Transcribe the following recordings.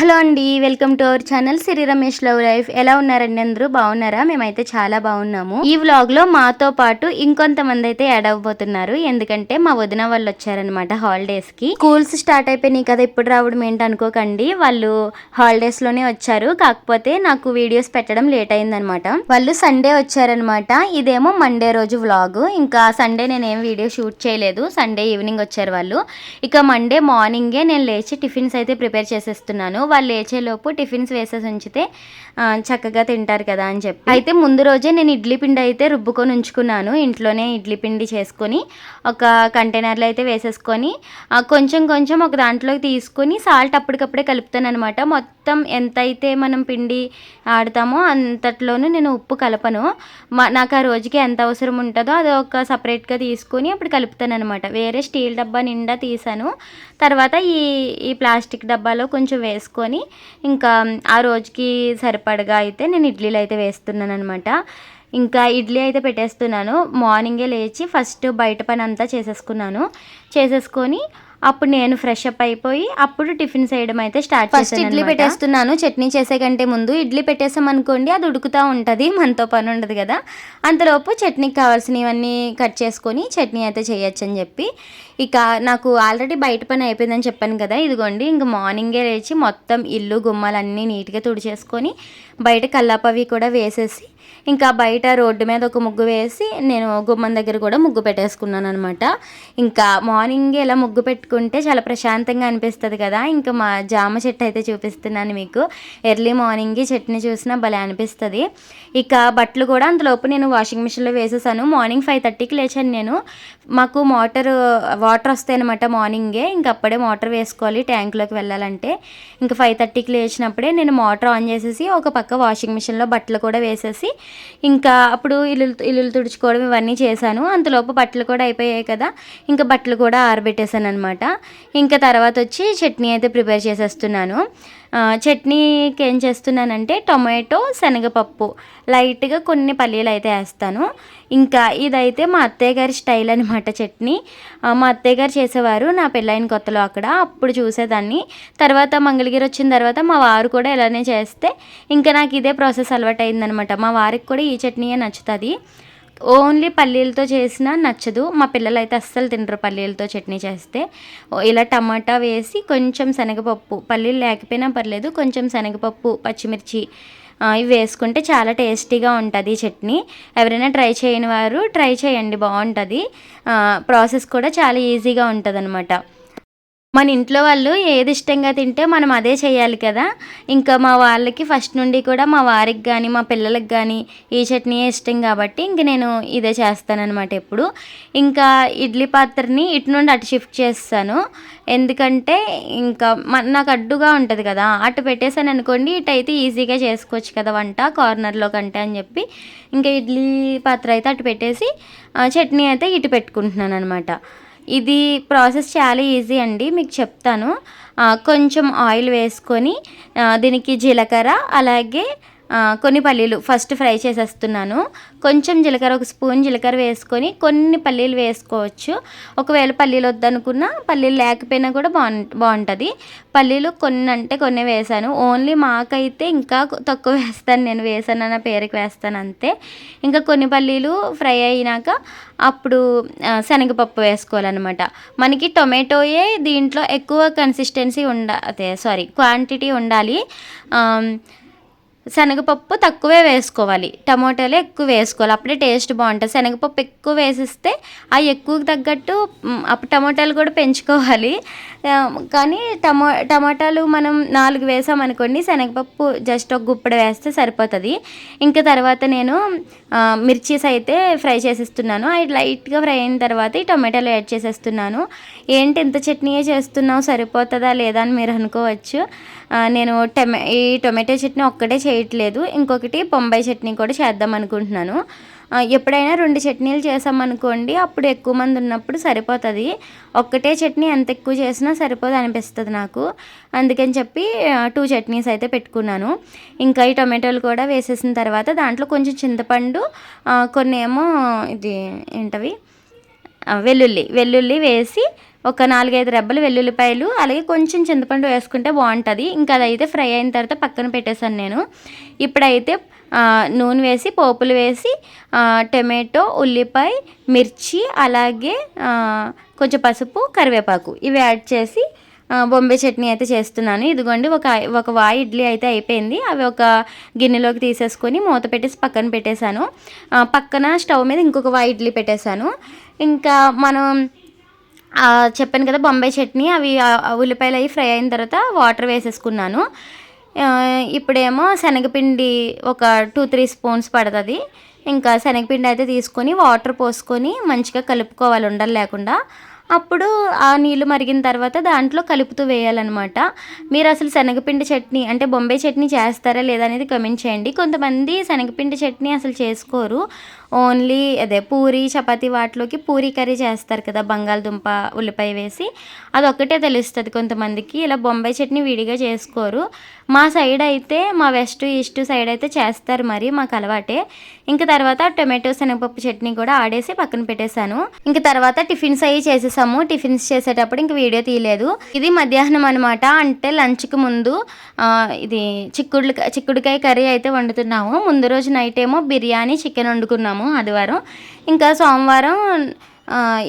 Hello అండి, welcome to our channel Siri Ramesh love life. ఎలా ఉన్నారండి? అందరూ బాగున్నారా? మేమైతే చాలా బాగున్నాము. ఈ వ్లాగ్ లో మాతో పాటు ఇంకొంతమంది అయితే యాడ్ అవ్వబోతున్నారు. ఎందుకంటే మా వదిన వాళ్ళు వచ్చారనమాట హాలిడేస్ కి. స్కూల్స్ స్టార్ట్ అయిపోయినాయి కదా, ఇప్పుడు రావడం ఏంటి అనుకోకండి. వాళ్ళు హాలిడేస్ లోనే వచ్చారు. కాకపోతే నాకు వీడియోస్ పెట్టడం లేట్ అయిందనమాట. వాళ్ళు సండే వచ్చారనమాట. ఇదేమో మండే రోజు వ్లాగ్. ఇంకా సండే నేనేం వీడియో షూట్ చేయలేదు. సండే ఈవినింగ్ వచ్చారు వాళ్ళు. ఇక మండే మార్నింగే నేను లేచి టిఫిన్స్ అయితే ప్రిపేర్ చేసేస్తున్నాను. వాళ్ళు లేచేలోపు టిఫిన్స్ వేసేసి ఉంచితే చక్కగా తింటారు కదా అని చెప్పి. అయితే ముందు రోజే నేను ఇడ్లీ పిండి అయితే రుబ్బుకొని ఉంచుకున్నాను. ఇంట్లోనే ఇడ్లీ పిండి చేసుకొని ఒక కంటైనర్లో అయితే వేసేసుకొని కొంచెం కొంచెం ఒక దాంట్లోకి తీసుకొని సాల్ట్ అప్పటికప్పుడే కలుపుతాను అనమాట. మొత్తం ఎంతైతే మనం పిండి ఆడతామో అంతట్లోనూ నేను ఉప్పు కలపను. నాకు ఆ రోజుకి ఎంత అవసరం ఉంటుందో అది ఒక సపరేట్గా తీసుకొని అప్పుడు కలుపుతాను అనమాట. వేరే స్టీల్ డబ్బా నిండా తీసాను. తర్వాత ఈ ప్లాస్టిక్ డబ్బాలో కొంచెం వేసుకొని ఇంకా ఆ రోజుకి సరిపడగా అయితే నేను ఇడ్లీలు అయితే వేస్తున్నాను అనమాట. ఇంకా ఇడ్లీ అయితే పెట్టేస్తున్నాను. మార్నింగే లేచి ఫస్ట్ బయట పని అంతా చేసేసుకొని అప్పుడు నేను ఫ్రెష్ అప్ అయిపోయి అప్పుడు టిఫిన్ చేయడం అయితే స్టార్ట్ చేశాను. ఫస్ట్ ఇడ్లీ పెట్టేస్తున్నాను. చట్నీ చేసే కంటే ముందు ఇడ్లీ పెట్టేసాం అనుకోండి, అది ఉడుకుతూ ఉంటుంది, మనతో పని ఉండదు కదా. అంతలోపు చట్నీకి కావాల్సినవన్నీ కట్ చేసుకొని చట్నీ అయితే చేయొచ్చు అని చెప్పి ఇక నాకు ఆల్రెడీ బయట పని అయిపోయిందని చెప్పాను కదా. ఇదిగోండి, ఇంక మార్నింగే లేచి మొత్తం ఇల్లు గుమ్మాలన్నీ నీట్గా తుడిచేసుకొని బయట కల్లాపవి కూడా వేసేసి ఇంకా బయట రోడ్డు మీద ఒక ముగ్గు వేసి నేను గుమ్మం దగ్గర కూడా ముగ్గు పెట్టేసుకున్నాను అనమాట. ఇంకా మార్నింగ్ ఇలా ముగ్గు పెట్టుకుంటే చాలా ప్రశాంతంగా అనిపిస్తుంది కదా. ఇంకా మా జామ చెట్టు అయితే చూపిస్తున్నాను మీకు. ఎర్లీ మార్నింగ్ చట్నీ చూసినా భలే అనిపిస్తుంది. ఇక బట్టలు కూడా అంతలోపు నేను వాషింగ్ మిషన్లో వేసేసాను. మార్నింగ్ 5:30కి లేచాను నేను. మాకు వాటర్ వస్తాయి అనమాట మార్నింగే. ఇంక అప్పుడే మోటార్ వేసుకోవాలి ట్యాంక్లోకి వెళ్ళాలంటే. ఇంకా 5:30కి లేచినప్పుడే నేను మోటార్ ఆన్ చేసేసి ఒక పక్క వాషింగ్ మిషన్లో బట్టలు కూడా వేసేసి ఇంకా అప్పుడు ఇల్లు తుడుచుకోవడం ఇవన్నీ చేశాను. అంతలోపు బట్టలు కూడా అయిపోయాయి కదా, ఇంకా బట్టలు కూడా ఆరబెట్టేశాను అనమాట. ఇంకా తర్వాత వచ్చి చట్నీ అయితే ప్రిపేర్ చేసేస్తున్నాను. చట్నీకి ఏం చేస్తున్నానంటే టొమాటో శనగపప్పు లైట్గా కొన్ని పల్లీలు అయితే వేస్తాను. ఇంకా ఇదైతే మా అత్తయ్య గారి స్టైల్ అనమాట చట్నీ. మా అత్తయ్య గారు చేసేవారు నా పెళ్ళైన కొత్తలో అక్కడ, అప్పుడు చూసేదాన్ని. తర్వాత మంగళగిరి వచ్చిన తర్వాత మా వారు కూడా ఇలానే చేస్తే ఇంకా నాకు ఇదే ప్రాసెస్ అలవాటు అయిందనమాట. మా వారికి కూడా ఈ చట్నీయే నచ్చుతుంది. ఓన్లీ పల్లీలతో చేసినా నచ్చదు. మా పిల్లలు అయితే అస్సలు తినరు పల్లీలతో చట్నీ చేస్తే. ఇలా టమాటా వేసి కొంచెం శనగపప్పు, పల్లీలు లేకపోయినా పర్లేదు, కొంచెం శనగపప్పు, పచ్చిమిర్చి ఇవి వేసుకుంటే చాలా టేస్టీగా ఉంటుంది చట్నీ. ఎవరైనా ట్రై చేయని వారు ట్రై చేయండి, బాగుంటుంది. ప్రాసెస్ కూడా చాలా ఈజీగా ఉంటుంది అనమాట. మన ఇంట్లో వాళ్ళు ఏది ఇష్టంగా తింటే మనం అదే చేయాలి కదా. ఇంకా మా వాళ్ళకి ఫస్ట్ నుండి కూడా మా వారికి కానీ మా పిల్లలకి కానీ ఈ చట్నీయే ఇష్టం కాబట్టి ఇంక నేను ఇదే చేస్తానన్నమాట ఎప్పుడు. ఇంకా ఇడ్లీ పాత్రని ఇటు నుండి అటు షిఫ్ట్ చేస్తాను. ఎందుకంటే ఇంకా నాకు అడ్డుగా ఉంటుంది కదా, అటు పెట్టేసాను అనుకోండి, ఇటు అయితే ఈజీగా చేసుకోవచ్చు కదా వంట కార్నర్లో కంటే అని చెప్పి ఇంకా ఇడ్లీ పాత్ర అయితే అటు పెట్టేసి చట్నీ అయితే ఇటు పెట్టుకుంటున్నాను అనమాట. ఇది ప్రాసెస్ చాలా ఈజీ అండి, మీకు చెప్తాను. కొంచెం ఆయిల్ వేసుకొని దీనికి జీలకర్ర అలాగే కొన్ని పల్లీలు ఫస్ట్ ఫ్రై చేసేస్తున్నాను. కొంచెం జీలకర్ర, ఒక స్పూన్ జీలకర్ర వేసుకొని కొన్ని పల్లీలు వేసుకోవచ్చు. ఒకవేళ పల్లీలు వద్దనుకున్నా, పల్లీలు లేకపోయినా కూడా బాగుంటుంది. పల్లీలు కొన్ని అంటే కొన్ని వేసాను. ఓన్లీ మాకైతే ఇంకా తక్కువ వేస్తాను, నేను వేసానన్న పేరుకి వేస్తాను అంతే. ఇంకా కొన్ని పల్లీలు ఫ్రై అయినాక అప్పుడు శనగపప్పు వేసుకోవాలన్నమాట. మనకి టొమాటోయే దీంట్లో ఎక్కువ కన్సిస్టెన్సీ క్వాంటిటీ ఉండాలి. శనగపప్పు తక్కువే వేసుకోవాలి, టమోటాలు ఎక్కువ వేసుకోవాలి, అప్పుడే టేస్ట్ బాగుంటుంది. శనగపప్పు ఎక్కువ వేసిస్తే అవి ఎక్కువ తగ్గట్టు అప్పుడు టమోటాలు కూడా పెంచుకోవాలి. కానీ టమాటాలు మనం 4 వేసామనుకోండి, శనగపప్పు జస్ట్ ఒక గుప్పెడు వేస్తే సరిపోతుంది. ఇంకా తర్వాత నేను మిర్చీస్ అయితే ఫ్రై చేసేస్తున్నాను. అవి లైట్గా ఫ్రై అయిన తర్వాత ఈ టొమాటోలు యాడ్ చేసేస్తున్నాను. ఏంటి ఇంత చట్నీయే చేస్తున్నావు, సరిపోతుందా లేదా అని మీరు అనుకోవచ్చు. నేను ఈ టొమాటో చట్నీ ఒక్కటే చేయట్లేదు, ఇంకొకటి బొంబాయి చట్నీ కూడా చేద్దాం అనుకుంటున్నాను. ఎప్పుడైనా 2 చట్నీలు చేసామనుకోండి, అప్పుడు ఎక్కువ మంది ఉన్నప్పుడు సరిపోతుంది. ఒక్కటే చట్నీ ఎంత ఎక్కువ చేసినా సరిపోదు అనిపిస్తుంది నాకు. అందుకని చెప్పి 2 చట్నీస్ అయితే పెట్టుకున్నాను. ఇంకా ఈ టొమాటోలు కూడా వేసేసిన తర్వాత దాంట్లో కొంచెం చింతపండు, కొన్ని ఏమో ఇది ఏంటవి వెల్లుల్లి వేసి ఒక 4-5 రెబ్బలు వెల్లుల్లిపాయలు, అలాగే కొంచెం చింతపండు వేసుకుంటే బాగుంటుంది. ఇంకా అదైతే ఫ్రై అయిన తర్వాత పక్కన పెట్టేశాను నేను. ఇప్పుడైతే నూనె వేసి పోపులు వేసి టమాటో, ఉల్లిపాయ, మిర్చి, అలాగే కొంచెం పసుపు, కరివేపాకు ఇవి యాడ్ చేసి బొంబాయి చట్నీ అయితే చేస్తున్నాను. ఇదిగోండి ఒక వాయి ఇడ్లీ అయితే అయిపోయింది. అవి ఒక గిన్నెలోకి తీసేసుకొని మూత పెట్టేసి పక్కన పెట్టేశాను. పక్కన స్టవ్ మీద ఇంకొక వాయి ఇడ్లీ పెట్టేశాను. ఇంకా మనం చెప్పాను కదా బొంబాయి చట్నీ, అవి ఉల్లిపాయలు అవి ఫ్రై అయిన తర్వాత వాటర్ వేసేసుకున్నాను. ఇప్పుడేమో శనగపిండి ఒక 2-3 స్పూన్స్ పడుతుంది. ఇంకా శనగపిండి అయితే తీసుకొని వాటర్ పోసుకొని మంచిగా కలుపుకోవాలి ఉండలు లేకుండా. అప్పుడు ఆ నీళ్ళు మరిగిన తర్వాత దాంట్లో కలుపుతూ వేయాలన్నమాట. మీరు అసలు శనగపిండి చట్నీ అంటే బొంబాయి చట్నీ చేస్తారా లేదా అనేది కామెంట్ చేయండి. కొంతమంది శనగపిండి చట్నీ అసలు చేసుకోరు, ఓన్లీ పూరి చపాతీ వాటిలోకి పూరి కర్రీ చేస్తారు కదా బంగాళదుంప ఉల్లిపాయ వేసి, అదొక్కటే తెలుస్తుంది కొంతమందికి. ఇలా బొంబాయి చట్నీ విడిగా చేసుకోరు. మా సైడ్ అయితే మా వెస్ట్ ఈస్ట్ సైడ్ అయితే చేస్తారు, మరి మాకు అలవాటే. ఇంకా తర్వాత టొమాటో శనగపప్పు చట్నీ కూడా ఆడేసి పక్కన పెట్టేశాను. ఇంకా తర్వాత టిఫిన్స్ అవి చేసేసాము. టిఫిన్స్ చేసేటప్పుడు ఇంక వీడియో తీయలేదు. ఇది మధ్యాహ్నం అనమాట, అంటే లంచ్కి ముందు ఇది చిక్కుడుకాయ కర్రీ అయితే వండుతున్నాము. ముందు రోజు నైట్ ఏమో బిర్యానీ చికెన్ వండుకున్నాము ఆదివారం. ఇంకా సోమవారం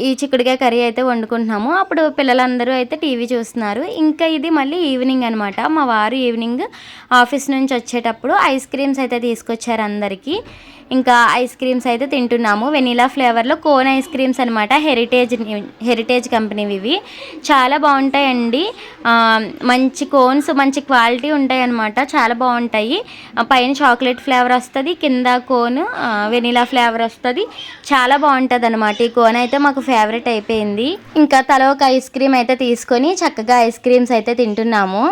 ఈ చిక్కుడుకాయ కర్రీ అయితే వండుకుంటున్నాము. అప్పుడు పిల్లలందరూ అయితే టీవీ చూస్తున్నారు. ఇంకా ఇది మళ్ళీ ఈవినింగ్ అనమాట. మా వారు ఈవినింగ్ ఆఫీస్ నుంచి వచ్చేటప్పుడు ఐస్ క్రీమ్స్ అయితే తీసుకొచ్చారు అందరికీ. ఇంకా ఐస్ క్రీమ్స్ అయితే తింటున్నాము. వెనీలా ఫ్లేవర్లో కోన్ ఐస్ క్రీమ్స్ అనమాట, హెరిటేజ్ కంపెనీవి ఇవి. చాలా బాగుంటాయండి, మంచి కోన్స్ మంచి క్వాలిటీ ఉంటాయి అనమాట, చాలా బాగుంటాయి. పైన చాక్లెట్ ఫ్లేవర్ వస్తుంది, కింద కోన్ వెనీలా ఫ్లేవర్ వస్తుంది. చాలా బాగుంటుంది అనమాట. ఈ కోన్ అయితే మాకు ఫేవరెట్ అయిపోయింది. ఇంకా తల ఒక ఐస్ క్రీమ్ అయితే తీసుకొని చక్కగా ఐస్ క్రీమ్స్ అయితే తింటున్నాము.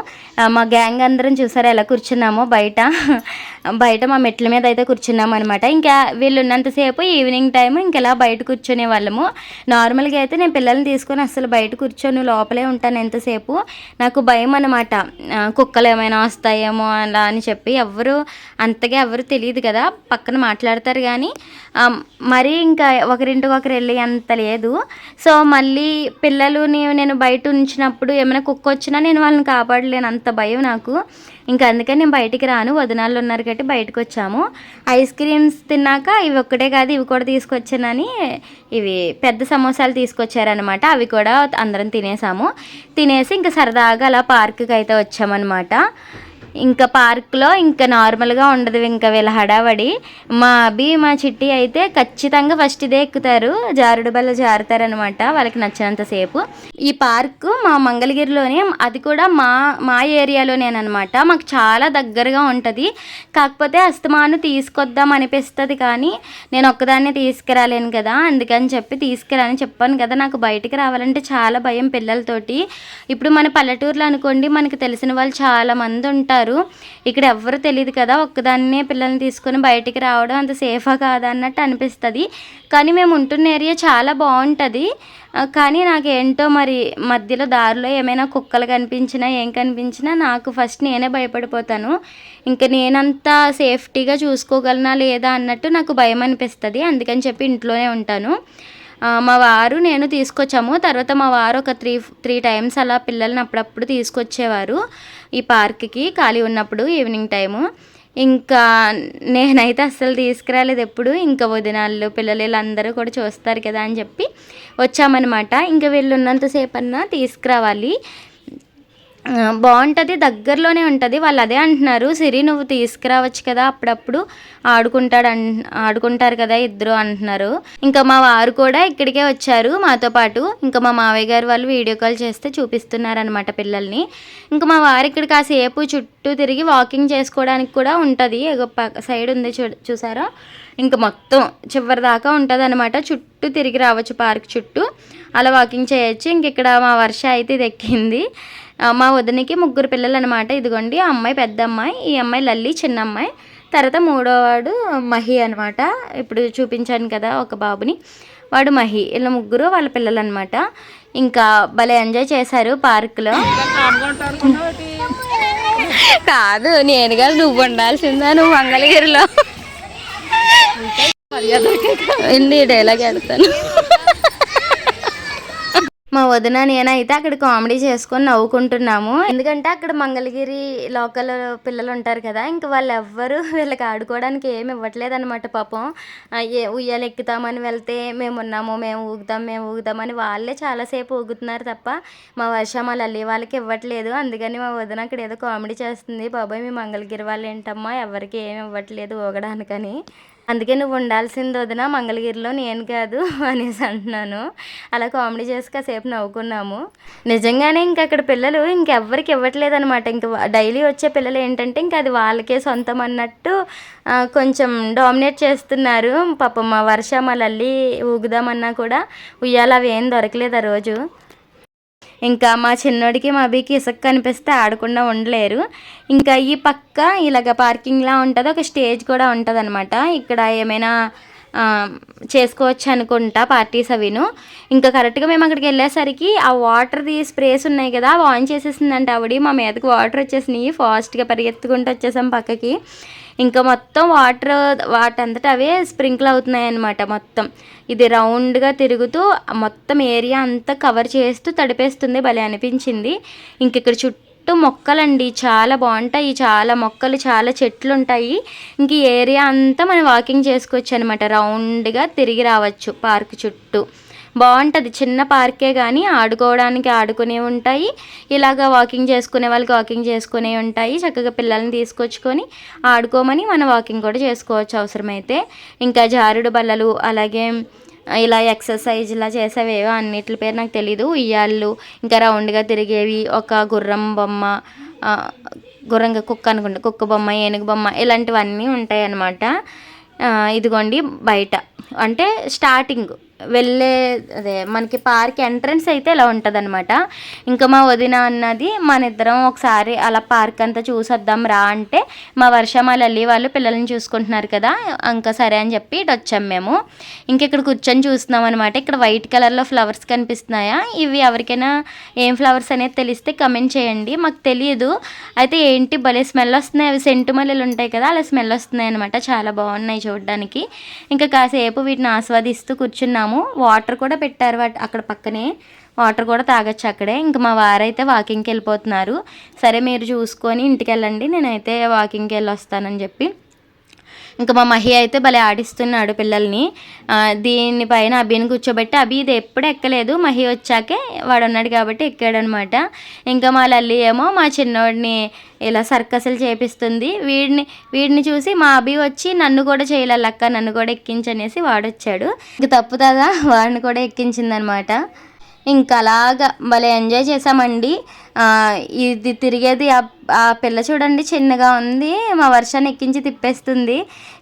మా గ్యాంగ్ అందరం చూసారా ఎలా కూర్చున్నామో బయట మా మెట్ల మీద అయితే కూర్చున్నాము అనమాట. ఇంకా వీళ్ళు ఉన్నంతసేపు ఈవినింగ్ టైం ఇంకెలా బయట కూర్చునే వాళ్ళము. నార్మల్గా అయితే నేను పిల్లల్ని తీసుకొని అసలు బయట కూర్చొని లోపలే ఉంటాను ఎంతసేపు. నాకు భయం అనమాట, కుక్కలు ఏమైనా వస్తాయేమో అలా అని చెప్పి. అంతగా ఎవరు తెలియదు కదా, పక్కన మాట్లాడతారు కానీ మరీ ఇంకా ఒకరింటికి ఒకరు వెళ్ళి అంత లేదు. సో మళ్ళీ పిల్లలు నేను బయట ఉంచినప్పుడు ఏమైనా కుక్క వచ్చినా నేను వాళ్ళని కాపాడలేను, అంత భయం నాకు. ఇంకా అందుకని నేను బయటికి రాను, వదినాళ్ళు ఉన్నారు కాబట్టి బయటకు వచ్చాము. ఐస్ క్రీమ్స్ తిన్నాక ఇవి ఒక్కటే కాదు ఇవి కూడా తీసుకొచ్చానని ఇవి పెద్ద సమోసాలు తీసుకొచ్చారనమాట. అవి కూడా అందరం తినేసి ఇంకా సరదాగా అలా పార్క్కి అయితే వచ్చామన్నమాట. ఇంకా పార్క్లో ఇంకా నార్మల్గా ఉండదు, ఇంకా వీళ్ళ హడావడి. మా చిట్టి అయితే ఖచ్చితంగా ఫస్ట్ ఇదే ఎక్కుతారు, జారుడు బల్ల జారుతారనమాట వాళ్ళకి నచ్చినంతసేపు. ఈ పార్క్ మా మంగళగిరిలోనే, అది కూడా మా ఏరియాలోనేనమాట. మాకు చాలా దగ్గరగా ఉంటుంది. కాకపోతే అస్తమాను తీసుకొద్దాం అనిపిస్తుంది కానీ నేను ఒక్కదాన్నే తీసుకురాలేను కదా, అందుకని చెప్పి తీసుకురాని చెప్పాను కదా. నాకు బయటికి రావాలంటే చాలా భయం పిల్లలతోటి. ఇప్పుడు మన పల్లెటూరులో అనుకోండి, మనకు తెలిసిన వాళ్ళు చాలామంది ఉంటారు, ఇక్కడ ఎవ్వరు తెలియదు కదా. ఒక్కదాన్నే పిల్లల్ని తీసుకొని బయటికి రావడం అంత సేఫా కాదా అన్నట్టు అనిపిస్తుంది. కానీ మేము ఉంటున్న ఏరియా చాలా బాగుంటుంది. కానీ నాకేంటో మరి మధ్యలో దారిలో ఏమైనా కుక్కలు కనిపించినా ఏం కనిపించినా నాకు ఫస్ట్ నేనే భయపడిపోతాను. ఇంకా నేనంతా సేఫ్టీగా చూసుకోగలనా లేదా అన్నట్టు నాకు భయం అనిపిస్తుంది. అందుకని చెప్పి ఇంట్లోనే ఉంటాను. మా వారు నేను తీసుకొచ్చాము. తర్వాత మా వారు ఒక త్రీ టైమ్స్ అలా పిల్లల్ని అప్పుడప్పుడు తీసుకొచ్చేవారు ఈ పార్క్కి ఖాళీ ఉన్నప్పుడు ఈవినింగ్ టైము. ఇంకా నేనైతే అస్సలు తీసుకురాలేదు ఎప్పుడు. ఇంకా వదినాళ్ళు పిల్లలు వీళ్ళందరూ కూడా చూస్తారు కదా అని చెప్పి వచ్చామన్నమాట. ఇంకా వీళ్ళు ఉన్నంతసేపు అన్నా తీసుకురావాలి, బాగుంటుంది, దగ్గరలోనే ఉంటుంది. వాళ్ళు అదే అంటున్నారు, సిరి నువ్వు తీసుకురావచ్చు కదా, అప్పుడప్పుడు ఆడుకుంటారు కదా ఇద్దరు అంటున్నారు. ఇంకా మా వారు కూడా ఇక్కడికే వచ్చారు మాతో పాటు. ఇంకా మా మావయ్య గారు వాళ్ళు వీడియో కాల్ చేస్తే చూపిస్తున్నారనమాట పిల్లల్ని. ఇంకా మా వారు ఇక్కడ కాసేపు చుట్టూ తిరిగి వాకింగ్ చేసుకోవడానికి కూడా ఉంటుంది, సైడ్ ఉంది చూసారా, ఇంకా మొత్తం చివరి దాకా ఉంటుంది అనమాట. చుట్టూ తిరిగి రావచ్చు పార్క్ చుట్టూ, అలా వాకింగ్ చేయొచ్చు. ఇంక ఇక్కడ మా వర్ష అయితే ఇది ఎక్కింది. మా వదినకి 3 పిల్లలు అనమాట. ఇదిగోండి ఆ అమ్మాయి పెద్ద అమ్మాయి, ఈ అమ్మాయి లల్లి చిన్న అమ్మాయి, తర్వాత 3వవాడు మహి అనమాట. ఇప్పుడు చూపించాను కదా ఒక బాబుని, వాడు మహి. ఇలా 3 వాళ్ళ పిల్లలు అనమాట. ఇంకా భలే ఎంజాయ్ చేశారు పార్క్లో. కాదు నేను కాదు, నువ్వు ఉండాల్సిందా, నువ్వు మంగళగిరిలో. డైలాగ్ ఆడతాను. మా వదిన నేనైతే అక్కడ కామెడీ చేసుకొని నవ్వుకుంటున్నాము. ఎందుకంటే అక్కడ మంగళగిరి లోకల్ పిల్లలు ఉంటారు కదా, ఇంక వాళ్ళు ఎవ్వరు వీళ్ళకి ఆడుకోవడానికి ఏమి ఇవ్వట్లేదు అనమాట. పాపం ఉయ్యాలు ఎక్కుతామని వెళ్తే మేమున్నాము, మేము ఊగుతామని వాళ్ళే చాలాసేపు ఊగుతున్నారు తప్ప మా వర్షం లల్లి వాళ్ళకి ఇవ్వట్లేదు. అందుకని మా వదిన అక్కడ ఏదో కామెడీ చేస్తుంది, బాబాయ్ మీ మంగళగిరి వాళ్ళు ఏంటమ్మా ఎవరికి ఏమి ఇవ్వట్లేదు ఊగడానికని. అందుకే నువ్వు ఉండాల్సింది వదిన మంగళగిరిలో, నేను కాదు అనేసి అంటున్నాను. అలా కామెడీ చేసి కాసేపు నవ్వుకున్నాము. నిజంగానే ఇంక అక్కడ పిల్లలు ఇంకెవ్వరికి ఇవ్వట్లేదు అనమాట. ఇంక డైలీ వచ్చే పిల్లలు ఏంటంటే ఇంక అది వాళ్ళకే సొంతం అన్నట్టు కొంచెం డామినేట్ చేస్తున్నారు. పాపం మా వర్ష మా లల్లి ఊగుదామన్నా కూడా ఉయ్యాల అవి ఏం దొరకలేదు ఆ రోజు. ఇంకా మా చిన్నోడికి మా అభికి ఇసుక కనిపిస్తే ఆడకుండా ఉండలేరు. ఇంకా ఈ పక్క ఇలాగ పార్కింగ్లా ఉంటుంది, ఒక స్టేజ్ కూడా ఉంటుంది అనమాట. ఇక్కడ ఏమైనా చేసుకోవచ్చు అనుకుంటా పార్టీస్ అవిను. ఇంకా కరెక్ట్గా మేము అక్కడికి వెళ్ళేసరికి ఆ వాటర్ది స్ప్రేస్ ఉన్నాయి కదా అవి ఆన్ చేసేసిందంటే ఆవిడ, మా మీదకి వాటర్ వచ్చేసినాయి. ఫాస్ట్గా పరిగెత్తుకుంటూ వచ్చేసాం పక్కకి. ఇంకా మొత్తం వాటంతటా అవే స్ప్రింకిల్ అవుతున్నాయి అన్నమాట. మొత్తం ఇది రౌండ్గా తిరుగుతూ మొత్తం ఏరియా అంతా కవర్ చేస్తూ తడిపేస్తుంది, భలే అనిపించింది. ఇంక ఇక్కడ చుట్టూ మొక్కలండి చాలా బాగుంటాయి, చాలా మొక్కలు చాలా చెట్లు ఉంటాయి. ఇంక ఈ ఏరియా అంతా మనం వాకింగ్ చేసుకోవచ్చు అనమాట, రౌండ్గా తిరిగి రావచ్చు పార్క్ చుట్టూ. బాగుంటుంది, చిన్న పార్కే కానీ ఆడుకోవడానికి ఆడుకునేవి ఉంటాయి, ఇలాగ వాకింగ్ చేసుకునే వాళ్ళకి వాకింగ్ చేసుకునేవి ఉంటాయి. చక్కగా పిల్లల్ని తీసుకొచ్చుకొని ఆడుకోమని మనం వాకింగ్ కూడా చేసుకోవచ్చు అవసరమైతే. ఇంకా జారుడు బల్లలు, అలాగే ఇలా ఎక్సర్సైజ్ ఇలా చేసేవేవో అన్నిటి పేరు నాకు తెలీదు, ఉయ్యాళ్ళు, ఇంకా రౌండ్గా తిరిగేవి, ఒక గుర్రం బొమ్మ, గుర్రంగా కుక్క అనుకుంటా, కుక్క బొమ్మ, ఏనుగు బొమ్మ, ఇలాంటివన్నీ ఉంటాయి అన్నమాట. ఇదిగోండి బయట అంటే స్టార్టింగ్ వెళ్ళే అదే మనకి పార్క్ ఎంట్రన్స్ అయితే ఇలా ఉంటుంది అనమాట. ఇంకా మా వదిన అన్నది మన ఇద్దరం ఒకసారి అలా పార్క్ అంతా చూసొద్దాం రా అంటే, మా వర్ష లల్లి వాళ్ళు పిల్లల్ని చూసుకుంటున్నారు కదా, ఇంకా సరే అని చెప్పి ఇటు వచ్చాము మేము. ఇంక ఇక్కడ కూర్చొని చూస్తున్నాం అనమాట. ఇక్కడ వైట్ కలర్లో ఫ్లవర్స్ కనిపిస్తున్నాయా, ఇవి ఎవరికైనా ఏం ఫ్లవర్స్ అనేది తెలిస్తే కమెంట్ చేయండి, మాకు తెలియదు. అయితే ఏంటి భలే స్మెల్ వస్తున్నాయి, అవి సెంటు మల్లెలు ఉంటాయి కదా అలా స్మెల్ వస్తున్నాయి అనమాట, చాలా బాగున్నాయి చూడడానికి. ఇంకా కాసేపు వీటిని ఆస్వాదిస్తూ కూర్చున్నాము. వాటర్ కూడా పెట్టారు అక్కడ పక్కనే, వాటర్ కూడా తాగొచ్చు అక్కడే. ఇంకా మా వారైతే వాకింగ్కి వెళ్ళిపోతున్నారు. సరే మీరు చూసుకొని ఇంటికి వెళ్ళండి, నేనైతే వాకింగ్కి వెళ్ళి వస్తానని చెప్పి ఇంకా మా మహి అయితే భలే ఆడిస్తున్నాడు పిల్లల్ని. దీనిపైన అభిని కూర్చోబెట్టి, అభి ఇది ఎప్పుడు ఎక్కలేదు, మహి వచ్చాకే వాడు ఉన్నాడు కాబట్టి ఎక్కాడనమాట. ఇంకా మా లల్లి ఏమో మా చిన్నోడిని ఇలా సర్కస్లు చేపిస్తుంది. వీడిని చూసి మా అభి వచ్చి నన్ను కూడా చేయలేక నన్ను కూడా ఎక్కించనేసి వాడొచ్చాడు. ఇంక తప్పుతుందా, వాడిని కూడా ఎక్కించిందనమాట. ఇంకా అలాగా భలే ఎంజాయ్ చేసామండి. ఇది తిరిగేది ఆ పిల్ల చూడండి చిన్నగా ఉంది, మా వర్షాన్ని ఎక్కించి తిప్పేస్తుంది.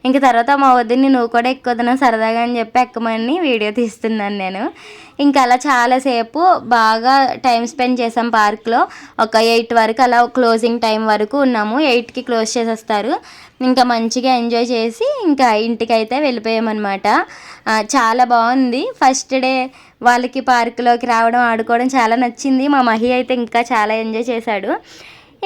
ఇంక తర్వాత మా వదిన్ని నువ్వు కూడా ఎక్కొద్దునా సరదాగా అని చెప్పి ఎక్కమని వీడియో తీస్తున్నాను నేను. ఇంకా అలా చాలాసేపు బాగా టైం స్పెండ్ చేసాం పార్క్లో. ఒక 8 వరకు అలా క్లోజింగ్ టైం వరకు ఉన్నాము, 8కి క్లోజ్ చేసేస్తారు. ఇంకా మంచిగా ఎంజాయ్ చేసి ఇంకా ఇంటికైతే వెళ్ళిపోయామన్నమాట. చాలా బాగుంది. ఫస్ట్ డే వాళ్ళకి పార్కులోకి రావడం ఆడుకోవడం చాలా నచ్చింది. మా మహి అయితే ఇంకా చాలా ఎంజాయ్ చేశాడు.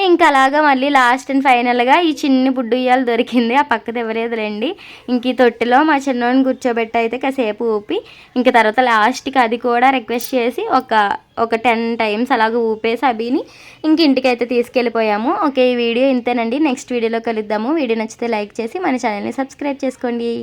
ఇంకా అలాగా మళ్ళీ లాస్ట్ అండ్ ఫైనల్గా ఈ చిన్ని బుడ్డు ఉయ్యాలు దొరికింది, ఆ పక్కది ఇవ్వలేదులేండి. ఇంక ఈ తొట్టిలో మా చిన్నోని కూర్చోబెట్టి అయితే కాసేపు ఊపి, ఇంక తర్వాత లాస్ట్కి అది కూడా రిక్వెస్ట్ చేసి ఒక 10 టైమ్స్ అలాగ ఊపేసి అభిని ఇంక ఇంటికైతే తీసుకెళ్ళిపోయాము. ఓకే, ఈ వీడియో ఇంతేనండి, నెక్స్ట్ వీడియోలో కలుద్దాము. వీడియో నచ్చితే లైక్ చేసి మన ఛానల్ని సబ్స్క్రైబ్ చేసుకోండి.